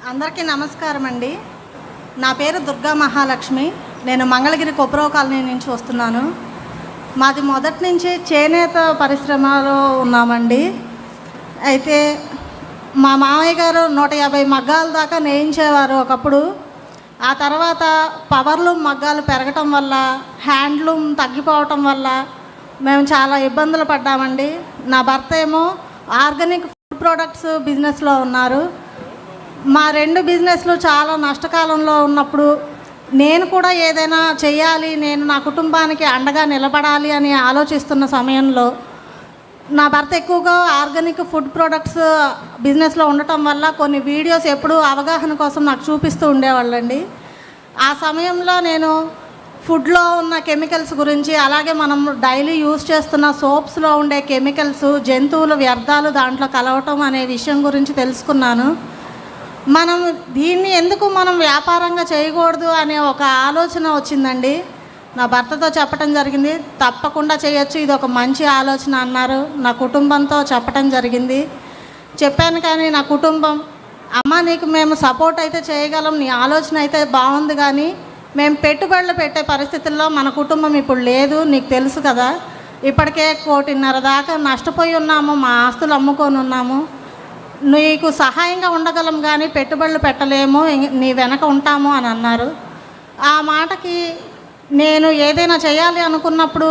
అందరికీ నమస్కారం అండి. నా పేరు దుర్గా మహాలక్ష్మి. నేను మంగళగిరి కొప్పరవ కాలనీ నుంచి వస్తున్నాను. మాది మొదటి నుంచి చేనేత పరిశ్రమలో ఉన్నామండి. అయితే మా మామయ్య గారు 150 మగ్గాల దాకా నేయించేవారు ఒకప్పుడు. ఆ తర్వాత పవర్లూమ్ మగ్గాలు పెరగటం వల్ల, హ్యాండ్లూమ్ తగ్గిపోవటం వల్ల మేము చాలా ఇబ్బందులు పడ్డామండి. నా భర్త ఏమో ఆర్గానిక్ ఫుడ్ ప్రోడక్ట్స్ బిజినెస్లో ఉన్నారు. మా 2 బిజినెస్లు చాలా నష్టకాలంలో ఉన్నప్పుడు నేను కూడా ఏదైనా చేయాలి, నేను నా కుటుంబానికి అండగా నిలబడాలి అని ఆలోచిస్తున్న సమయంలో నా భర్త ఎక్కువగా ఆర్గానిక్ ఫుడ్ ప్రోడక్ట్స్ బిజినెస్లో ఉండటం వల్ల కొన్ని వీడియోస్ ఎప్పుడూ అవగాహన కోసం నాకు చూపిస్తూ ఉండేవాళ్ళండి. ఆ సమయంలో నేను ఫుడ్లో ఉన్న కెమికల్స్ గురించి, అలాగే మనం డైలీ యూజ్ చేస్తున్న సోప్స్లో ఉండే కెమికల్స్, జంతువుల వ్యర్థాలు దాంట్లో కలవటం అనే విషయం గురించి తెలుసుకున్నాను. మనం దీన్ని ఎందుకు మనం వ్యాపారంగా చేయకూడదు అనే ఒక ఆలోచన వచ్చిందండి. నా భర్తతో చెప్పడం జరిగింది. తప్పకుండా చేయొచ్చు, ఇది ఒక మంచి ఆలోచన అన్నారు. నా కుటుంబంతో చెప్పడం జరిగింది. చెప్పాను కానీ నా కుటుంబం, అమ్మ నీకు మేము సపోర్ట్ అయితే చేయగలం, నీ ఆలోచన అయితే బాగుంది, కానీ మేము పెట్టుబడులు పెట్టే పరిస్థితుల్లో మన కుటుంబం ఇప్పుడు లేదు, నీకు తెలుసు కదా, ఇప్పటికే 1.5 కోటి దాకా నష్టపోయి ఉన్నాము, మా ఆస్తులు అమ్ముకొని ఉన్నాము, నీకు సహాయంగా ఉండగలం కానీ పెట్టుబడులు పెట్టలేము, నీ వెనక ఉంటాము అని అన్నారు. ఆ మాటకి నేను ఏదైనా చేయాలి అనుకున్నప్పుడు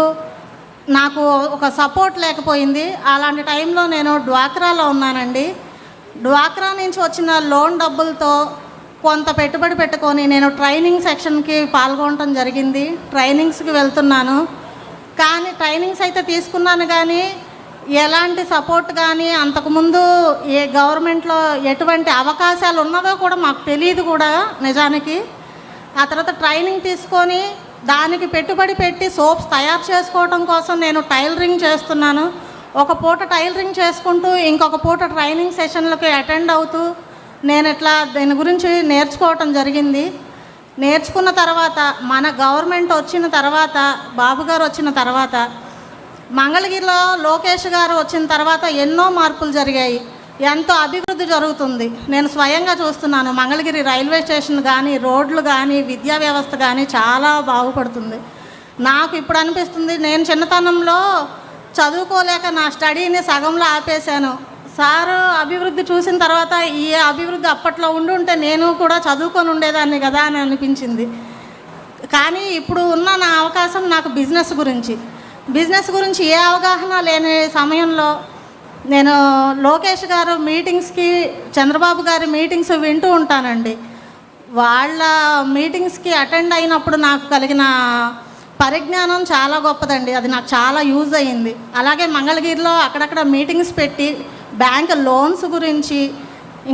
నాకు ఒక సపోర్ట్ లేకపోయింది. అలాంటి టైంలో నేను డ్వాక్రాలో ఉన్నానండి. డ్వాక్రా నుంచి వచ్చిన లోన్ డబ్బులతో కొంత పెట్టుబడి పెట్టుకొని నేను ట్రైనింగ్ సెక్షన్కి పాల్గొనడం జరిగింది. ట్రైనింగ్స్కి వెళ్తున్నాను, కానీ ట్రైనింగ్స్ అయితే తీసుకున్నాను, కానీ ఎలాంటి సపోర్ట్ కానీ అంతకుముందు ఏ గవర్నమెంట్లో ఎటువంటి అవకాశాలు ఉన్నదో కూడా మాకు తెలియదు కూడా నిజానికి. ఆ తర్వాత ట్రైనింగ్ తీసుకొని దానికి పెట్టుబడి పెట్టి సోప్స్ తయారు చేసుకోవడం కోసం నేను టైలరింగ్ చేస్తున్నాను. ఒక పూట టైలరింగ్ చేసుకుంటూ ఇంకొక పూట ట్రైనింగ్ సెషన్లకి అటెండ్ అవుతూ నేను ఇట్లా దీని గురించి నేర్చుకోవటం జరిగింది. నేర్చుకున్న తర్వాత మన గవర్నమెంట్ వచ్చిన తర్వాత, బాబు గారు వచ్చిన తర్వాత, మంగళగిరిలో లోకేష్ గారు వచ్చిన తర్వాత ఎన్నో మార్పులు జరిగాయి, ఎంతో అభివృద్ధి జరుగుతుంది. నేను స్వయంగా చూస్తున్నాను. మంగళగిరి రైల్వే స్టేషన్ కానీ, రోడ్లు కానీ, విద్యా వ్యవస్థ కానీ చాలా బాగుపడుతుంది. నాకు ఇప్పుడు అనిపిస్తుంది, నేను చిన్నతనంలో చదువుకోలేక నా స్టడీని సగంలో ఆపేశాను. సారు అభివృద్ధి చూసిన తర్వాత ఈ అభివృద్ధి అప్పట్లో ఉండుంటే నేను కూడా చదువుకొని ఉండేదాన్ని కదా అని అనిపించింది. కానీ ఇప్పుడు ఉన్న నా అవకాశం నాకు బిజినెస్ గురించి ఏ అవగాహన లేని సమయంలో నేను లోకేష్ గారు మీటింగ్స్కి, చంద్రబాబు గారి మీటింగ్స్ వింటూ ఉంటానండి. వాళ్ళ మీటింగ్స్కి అటెండ్ అయినప్పుడు నాకు కలిగిన పరిజ్ఞానం చాలా గొప్పదండి. అది నాకు చాలా యూజ్ అయ్యింది. అలాగే మంగళగిరిలో అక్కడక్కడ మీటింగ్స్ పెట్టి బ్యాంక్ లోన్స్ గురించి,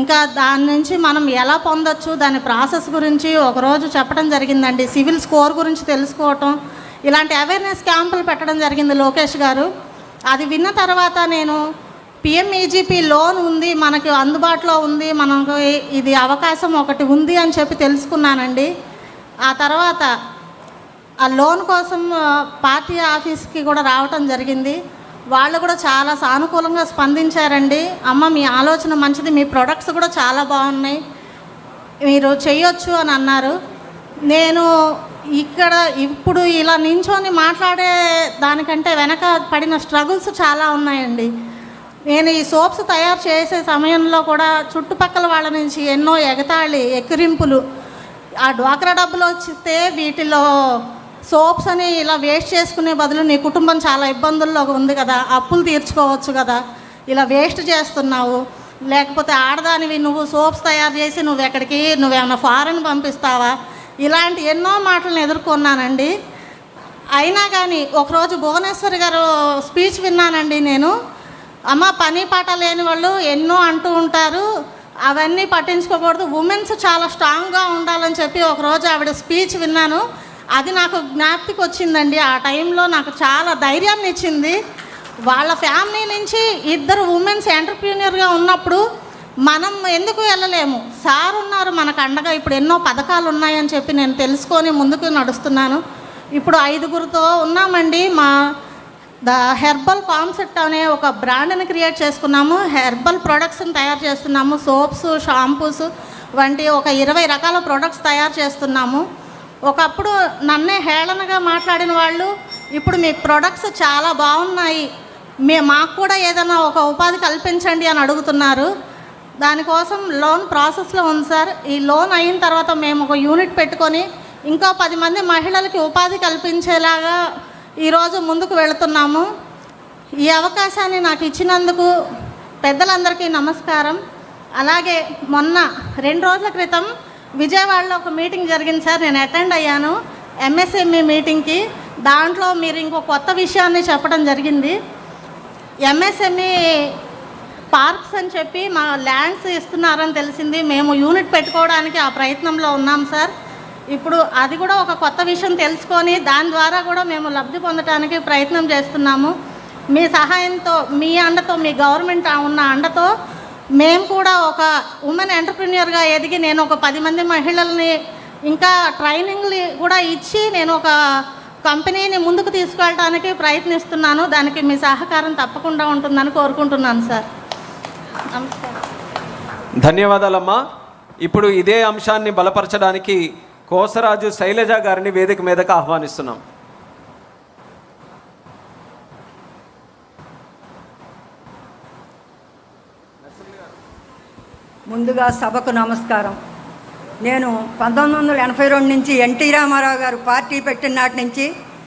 ఇంకా దాని నుంచి మనం ఎలా పొందొచ్చు, దాని ప్రాసెస్ గురించి ఒకరోజు చెప్పడం జరిగిందండి. సివిల్ స్కోర్ గురించి తెలుసుకోవటం, ఇలాంటి అవేర్నెస్ క్యాంపులు పెట్టడం జరిగింది లోకేష్ గారు. అది విన్న తర్వాత నేను పిఎంఈజీపీ లోన్ ఉంది, మనకి అందుబాటులో ఉంది, మనకు ఇది అవకాశం ఒకటి ఉంది అని చెప్పి తెలుసుకున్నానండి. ఆ తర్వాత ఆ లోన్ కోసం పార్టీ ఆఫీస్కి కూడా రావటం జరిగింది. వాళ్ళు కూడా చాలా సానుకూలంగా స్పందించారండి. అమ్మ మీ ఆలోచన మంచిది, మీ ప్రొడక్ట్స్ కూడా చాలా బాగున్నాయి, మీరు చేయొచ్చు అని అన్నారు. నేను ఇక్కడ ఇప్పుడు ఇలా నించొని మాట్లాడే దానికంటే వెనక పడిన స్ట్రగుల్స్ చాలా ఉన్నాయండి. నేను ఈ సోప్స్ తయారు చేసే సమయంలో కూడా చుట్టుపక్కల వాళ్ళ నుంచి ఎన్నో ఎగతాళి, ఎక్కిరింపులు. ఆ డ్వాక్రా డబ్బులు వస్తే వీటిలో సోప్స్ అని ఇలా వేస్ట్ చేసుకునే బదులు నీ కుటుంబం చాలా ఇబ్బందుల్లో ఉంది కదా, అప్పులు తీర్చుకోవచ్చు కదా, ఇలా వేస్ట్ చేస్తున్నావు, లేకపోతే ఆడదానివి నువ్వు సోప్స్ తయారు చేసి నువ్వేమైనా ఫారెన్ పంపిస్తావా, ఇలాంటి ఎన్నో మాటలను ఎదుర్కొన్నానండి. అయినా కానీ ఒకరోజు భువనేశ్వరి గారు స్పీచ్ విన్నానండి నేను. అమ్మ పని పాట లేని వాళ్ళు ఎన్నో అంటూ ఉంటారు, అవన్నీ పట్టించుకోకూడదు, ఉమెన్స్ చాలా స్ట్రాంగ్గా ఉండాలని చెప్పి ఒకరోజు ఆవిడ స్పీచ్ విన్నాను. అది నాకు జ్ఞాప్తికి వచ్చిందండి. ఆ టైంలో నాకు చాలా ధైర్యాన్ని ఇచ్చింది. వాళ్ళ ఫ్యామిలీ నుంచి 2 ఉమెన్స్ ఎంటర్ప్రీనియర్గా ఉన్నప్పుడు మనం ఎందుకు వెళ్ళలేము, సార్ ఉన్నారు మనకు అండగా, ఇప్పుడు ఎన్నో పథకాలు ఉన్నాయని చెప్పి నేను తెలుసుకొని ముందుకు నడుస్తున్నాను. ఇప్పుడు 5గురితో ఉన్నామండి. మా ద హెర్బల్ కాన్సెప్ట్ అనే ఒక బ్రాండ్ని క్రియేట్ చేసుకున్నాము. హెర్బల్ ప్రొడక్ట్స్ని తయారు చేస్తున్నాము. సోప్స్, షాంపూస్, వంటి ఒక 20 రకాల ప్రొడక్ట్స్ తయారు చేస్తున్నాము. ఒకప్పుడు నన్నే హేళనగా మాట్లాడిన వాళ్ళు ఇప్పుడు మీ ప్రొడక్ట్స్ చాలా బాగున్నాయి, మాకు కూడా ఏదైనా ఒక ఉపాధి కల్పించండి అని అడుగుతున్నారు. దానికోసం లోన్ ప్రాసెస్లో ఉంది సార్. ఈ లోన్ అయిన తర్వాత మేము ఒక యూనిట్ పెట్టుకొని ఇంకో 10 మంది మహిళలకి ఉపాధి కల్పించేలాగా ఈరోజు ముందుకు వెళుతున్నాము. ఈ అవకాశాన్ని నాకు ఇచ్చినందుకు పెద్దలందరికీ నమస్కారం. అలాగే మొన్న 2 రోజుల క్రితం విజయవాడలో ఒక మీటింగ్ జరిగింది సార్, నేను అటెండ్ అయ్యాను ఎంఎస్ఎంఈ మీటింగ్కి. దాంట్లో మీరు ఇంకో కొత్త విషయాన్ని చెప్పడం జరిగింది. ఎంఎస్ఎంఈ పార్క్స్ అని చెప్పి మా ల్యాండ్స్ ఇస్తున్నారని తెలిసింది. మేము యూనిట్ పెట్టుకోవడానికి ఆ ప్రయత్నంలో ఉన్నాం సార్. ఇప్పుడు అది కూడా ఒక కొత్త విషయం తెలుసుకొని దాని ద్వారా కూడా మేము లబ్ధి పొందడానికి ప్రయత్నం చేస్తున్నాము. మీ సహాయంతో, మీ అండతో, మీ గవర్నమెంట్ ఉన్న అండతో మేము కూడా ఒక ఉమెన్ ఎంటర్ప్రెన్యూర్గా ఎదిగి నేను ఒక 10 మంది మహిళల్ని ఇంకా ట్రైనింగ్లు కూడా ఇచ్చి నేను ఒక కంపెనీని ముందుకు తీసుకెళ్ళడానికి ప్రయత్నిస్తున్నాను. దానికి మీ సహకారం తప్పకుండా ఉంటుందని కోరుకుంటున్నాను సార్. నమస్కారం. ధన్యవాదాలమ్మా. ఇప్పుడు ఇదే అంశాన్ని బలపరచడానికి కోసరాజు శైలజ గారిని వేదిక మీదకు ఆహ్వానిస్తున్నాం. ముందుగా సభకు నమస్కారం. నేను 1982 నుంచి ఎన్టీ రామారావు గారు పార్టీ పెట్టిన నాటి నుంచి